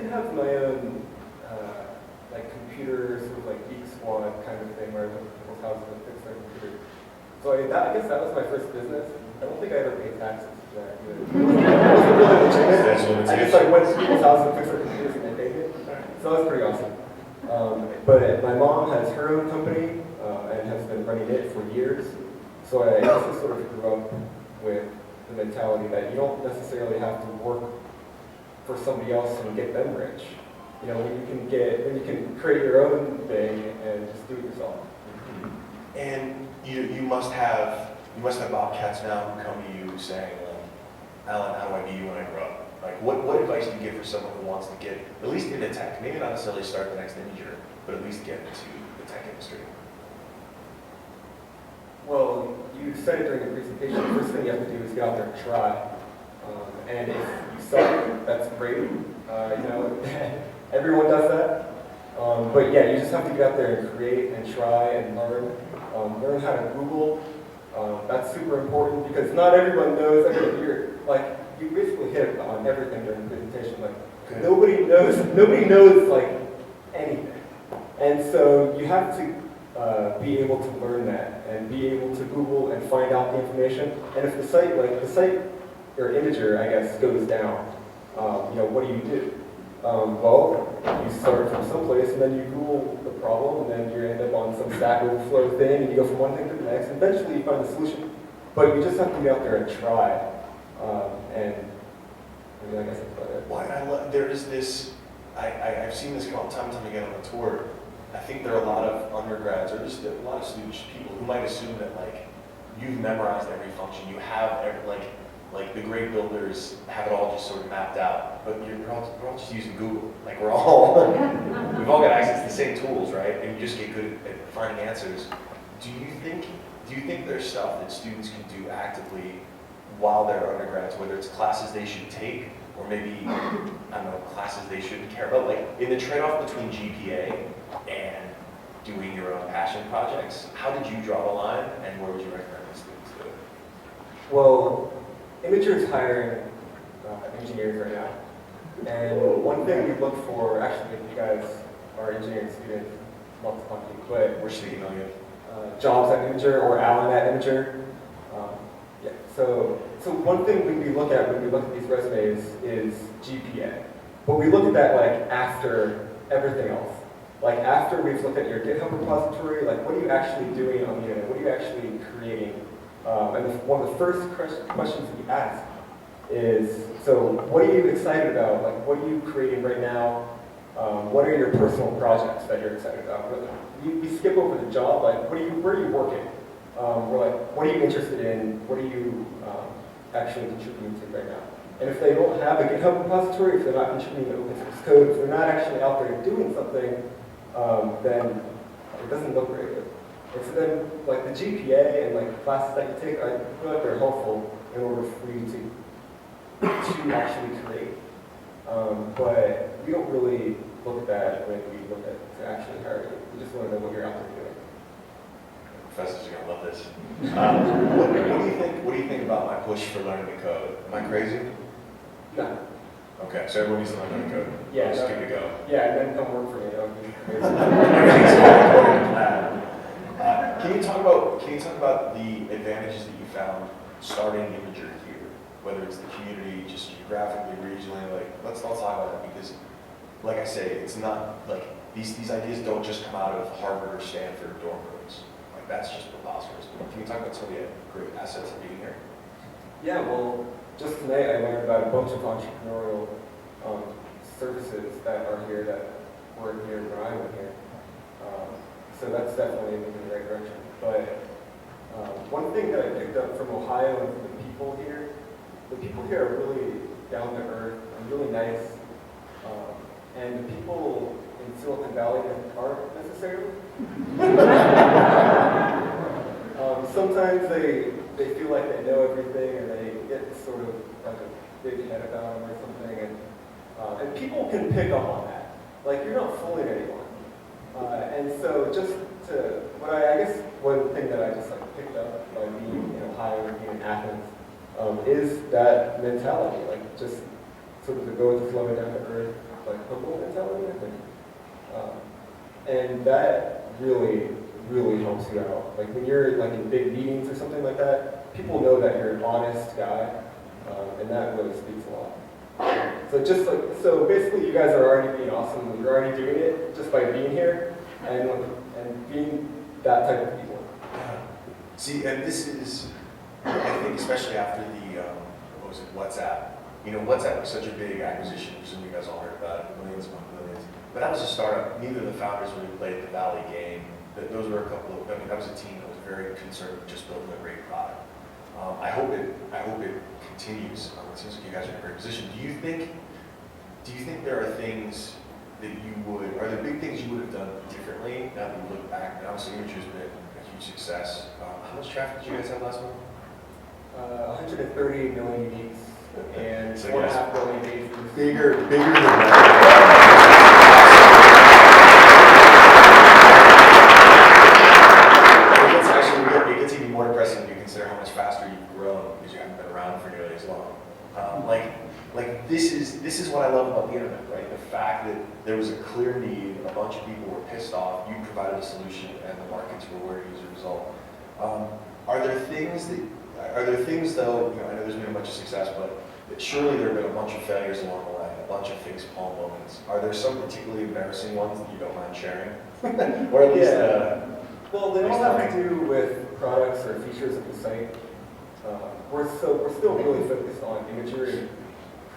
did have my own like computer sort of like geek squad kind of thing where I went to people's houses and fixed their computer. So I guess that was my first business. I don't think I ever paid taxes for that. It wasn't really legitimate. I just like went to people's houses and fixed their computers and they paid it. So that was pretty awesome. But my mom has her own company and has been running it for years. So I just sort of grew up with the mentality that you don't necessarily have to work for somebody else and get them rich. You know, when you can create your own thing and just do it yourself. And you must have bobcats now who come to you saying, Alan, how do I be you when I grow up? Like, what advice do you give for someone who wants to get at least into tech? Maybe not necessarily start the next integer, but at least get into the tech industry. Well, you said it during the presentation. The first thing you have to do is get out there and try. And if you suck, that's great. You know, everyone does that. But yeah, you just have to get out there and create and try and learn. Learn how to Google. That's super important because not everyone knows. I mean, you basically hit on everything during the presentation. Like nobody knows like anything, and so you have to be able to learn that and be able to Google and find out the information. And if the site or imager, I guess, goes down, you know, what do? Well, you start from someplace and then you Google the problem and then you end up on some Stack Overflow thing and you go from one thing to the next. And eventually you find the solution, but you just have to get out there and try. And I mean, I guess that's about it. Well, there is this. I've seen this come up time and time again on the tour. I think there are a lot of undergrads or just a lot of students, people who might assume that like you've memorized every function, you have like the great builders have it all just sort of mapped out, but we're all just using Google. Like we've all got access to the same tools, right? And you just get good at finding answers. Do you think there's stuff that students can do actively while they're undergrads, whether it's classes they should take or maybe, I don't know, classes they shouldn't care about? Like in the trade-off between GPA and doing your own passion projects, how did you draw the line and where would you recommend the students do it? Well, Imager is hiring engineers right now. And one thing we look for, actually, if you guys are engineering students, love to talk to you, but Where should they email you? jobs at Imager or Alan at Imager. Yeah. So one thing we look at when we look at these resumes is GPA. But we look at that like after everything else. Like after we've looked at your GitHub repository, like what are you actually doing on the internet? What are you actually creating? And one of the first questions we ask is, so what are you excited about? Like what are you creating right now? What are your personal projects that you're excited about? We skip over the job, like where are you working? We're like, what are you interested in? What are you actually contributing to right now? And if they don't have a GitHub repository, if they're not contributing to open source code, if they're not actually out there doing something, then it doesn't look very good. And so then, like the GPA and like the classes that you take, I feel like they're helpful in order for you to actually create. But we don't really look at that when we look at to actually hire you. We just want to know what you're out there doing. Professors are gonna love this. What do you think about my push for learning the code? Am I crazy? No. Okay, so everyone needs to learn how to code. Yeah. Just give it a go. Yeah, and then come work for me. That would be crazy. Everything's going. Can you talk about the advantages that you found starting Imager here? Whether it's the community, just geographically, regionally, like let's talk about it because, like I say, it's not like these ideas don't just come out of Harvard or Stanford dorm rooms. Like that's just preposterous. Can you talk about some of the great assets of being here? Yeah, well, just today I learned about a bunch of entrepreneurial services that are here that weren't here when I went here. So that's definitely moving in the right direction. But one thing that I picked up from Ohio and from the people here are really down to earth and really nice. And the people in Silicon Valley aren't necessarily. Sometimes they feel like they know everything and they get sort of like a big head about them or something. And people can pick up on that. Like you're not fooling anyone. And so just I guess one thing that I just like picked up by being in Ohio and being in Athens is that mentality. Like just sort of the go with the flow and down to earth, like Hopeful mentality, I think. And that really, really helps you out. Like when you're like in big meetings or something like that, people know that you're an honest guy, and that really speaks a lot. So basically you guys are already being awesome. You're already doing it just by being here and being that type of people. See, and this is, I think, especially after the, WhatsApp. WhatsApp was such a big acquisition. Presumably you guys all heard about it, millions upon millions. But that was a startup. Neither of the founders really played the Valley game. Those were that was a team that was very concerned with just building a great product. I hope it continues. It seems like you guys are in a great position. Do you think there are things that are there big things you would have done differently now that you look back? And obviously, Image has been a huge success. How much traffic did you guys have last month? 130 million uniques and So 4.5 million pages. Bigger than that. It gets even more impressive when you consider how much faster you've grown because you haven't been around for nearly as long. This is what I love about the internet, right? The fact that there was a clear need, a bunch of people were pissed off, you provided a solution, and the markets rewarded you as a result. Are there things though, I know there's been a bunch of success, but surely there have been a bunch of failures along the way, a bunch of facepalm moments. Are there some particularly embarrassing ones that you don't mind sharing? Or at least, well, they all have to do with products or features of the site. We're still really focused on imagery and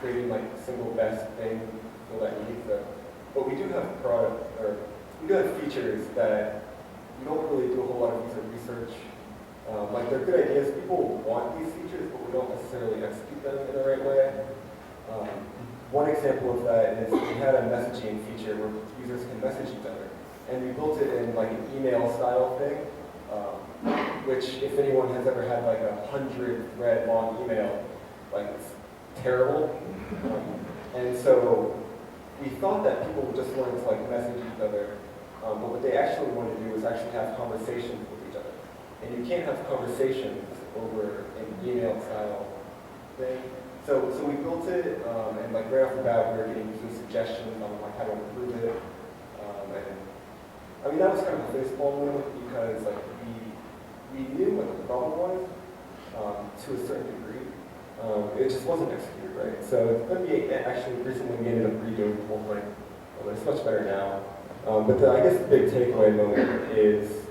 creating like the single best thing for that need. But we do have features that we don't really do a whole lot of user research. Like they're good ideas. People want these features, but we don't necessarily execute them in the right way. One example of that is we had a messaging feature where users can message each other. And we built it in like an email style thing, which if anyone has ever had like 100 thread long email, like it's terrible. And so we thought that people would just wanted to like message each other, but what they actually wanted to do was actually have conversations with each other. And you can't have conversations over an email style thing. So we built it, and like right off the bat, we were getting some suggestions on like how to improve it. And that was kind of a facepalm moment because like we knew what the problem was to a certain degree. It just wasn't executed right. So actually recently we ended up redoing the whole thing. It's much better now. But I guess the big takeaway moment is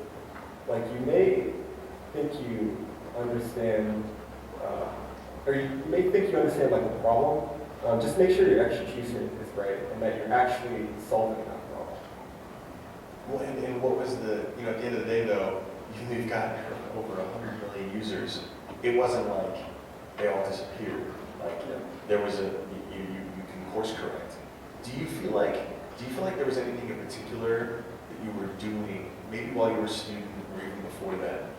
like you may think you understand, or you may think you understand like the problem. Just make sure your execution is right and that you're actually solving that problem. Well, and what was at the end of the day though, even though you've got over 100 million users, it wasn't like they all disappeared. Like there was you can course correct. Do you feel like there was anything in particular that you were doing, maybe while you were a student or even before that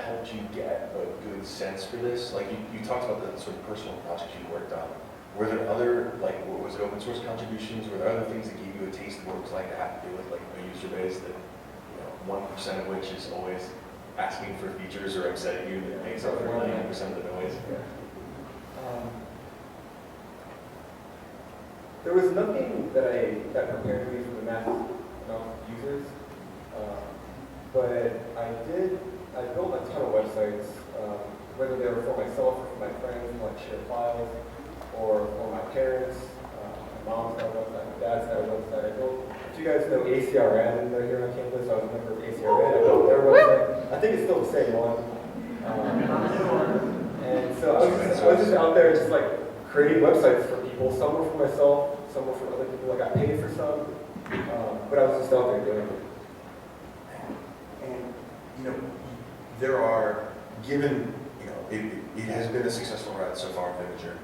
helped you get a good sense for this? Like you talked about the sort of personal projects you worked on. Were there other, was it open source contributions? Were there other things that gave you a taste of what it was like to have to deal with like a user base that 1% of which is always asking for features or upsetting you that makes up for 99% of the noise? There was nothing that prepared me for the mass amount of users, but I built a ton of websites, whether they were for myself or for my friends, like share files, or for my parents. My mom's got a website, my dad's got a website. I built, if you guys know ACRN, they're here on campus, I was a member of ACRN, I built their website. I think it's still the same one. And so I was just out there just like creating websites for people. Some were for myself, some were for other people. I got paid for some, but I was just out there doing it. And there are, given it has been a successful ride so far in Voinovich,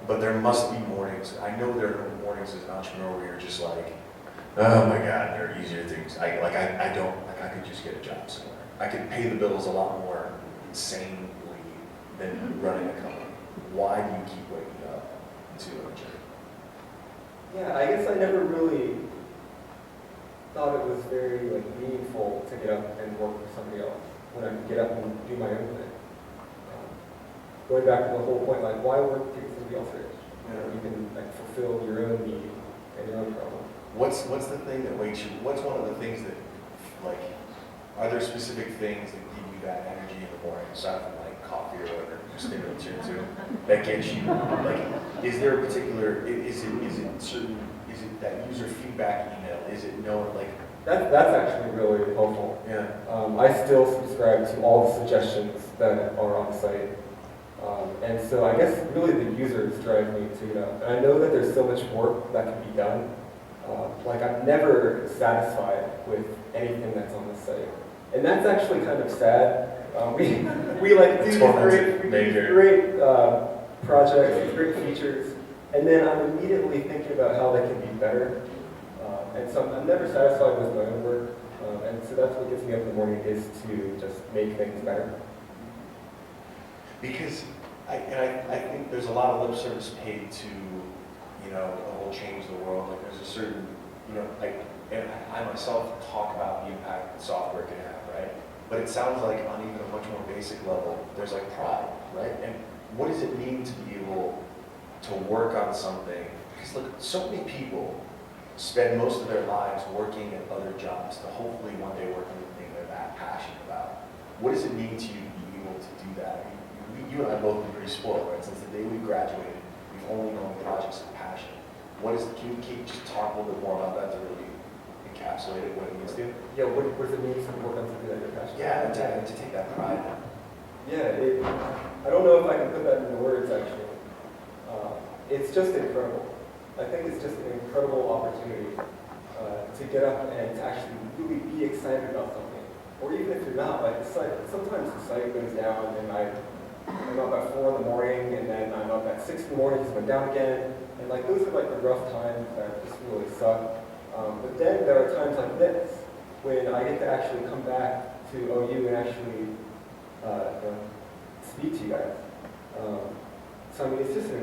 but there must be mornings. I know there are mornings as an entrepreneur where you're just like, oh my God, there are easier things. I could just get a job somewhere. I could pay the bills a lot more insanely than running a company. Why do you keep waking up to Voinovich? Yeah, I guess I never really thought it was very meaningful to get up and work for somebody else when I could get up and do my own thing. Going back to the whole point, why work to get somebody else rich? You can like fulfill your own need and your own problem. What's the thing that wakes you? What's one of the things that, like, are there specific things that give you that energy in the morning, aside from like coffee or whatever stimulants you're into, that gets you? Like, is there a particular? Is it certain? Is it that user feedback email? Is it knowing like? That's actually really helpful. Yeah. I still subscribe to all the suggestions that are on the site. And so I guess really the users drive me to, and I know that there's so much work that can be done. Like I'm never satisfied with anything that's on the site. And that's actually kind of sad. We like do these great projects, these great features, and then I'm immediately thinking about how they can be better. And so I'm never satisfied with my own work. And so that's what gets me up in the morning, is to just make things better. Because I think there's a lot of lip service paid to, the whole change the world. Like there's a certain, and I myself talk about the impact that software can have, right? But it sounds like on even a much more basic level, there's like pride, right? And what does it mean to be able to work on something? Because look, so many people spend most of their lives working at other jobs to hopefully one day work on the thing they're that passionate about. What does it mean to you to be able to do that? I mean, you and I both been pretty spoiled, right? Since the day we graduated, we've only known projects of passion. Can you just talk a little bit more about that to really encapsulate it, what it means to you? Yeah, what does it mean to work on something that you're passionate about? Yeah, to take that pride. Yeah, I don't know if I can put that into words, actually. It's just incredible. I think it's just an incredible opportunity to get up and to actually really be excited about something. Or even if you're not, like sometimes the site goes down and I'm up at 4 in the morning and then I'm up at 6 in the morning because it went down again. And like those are like the rough times that just really suck. But then there are times like this when I get to actually come back to OU and actually speak to you guys. So I mean, it's just an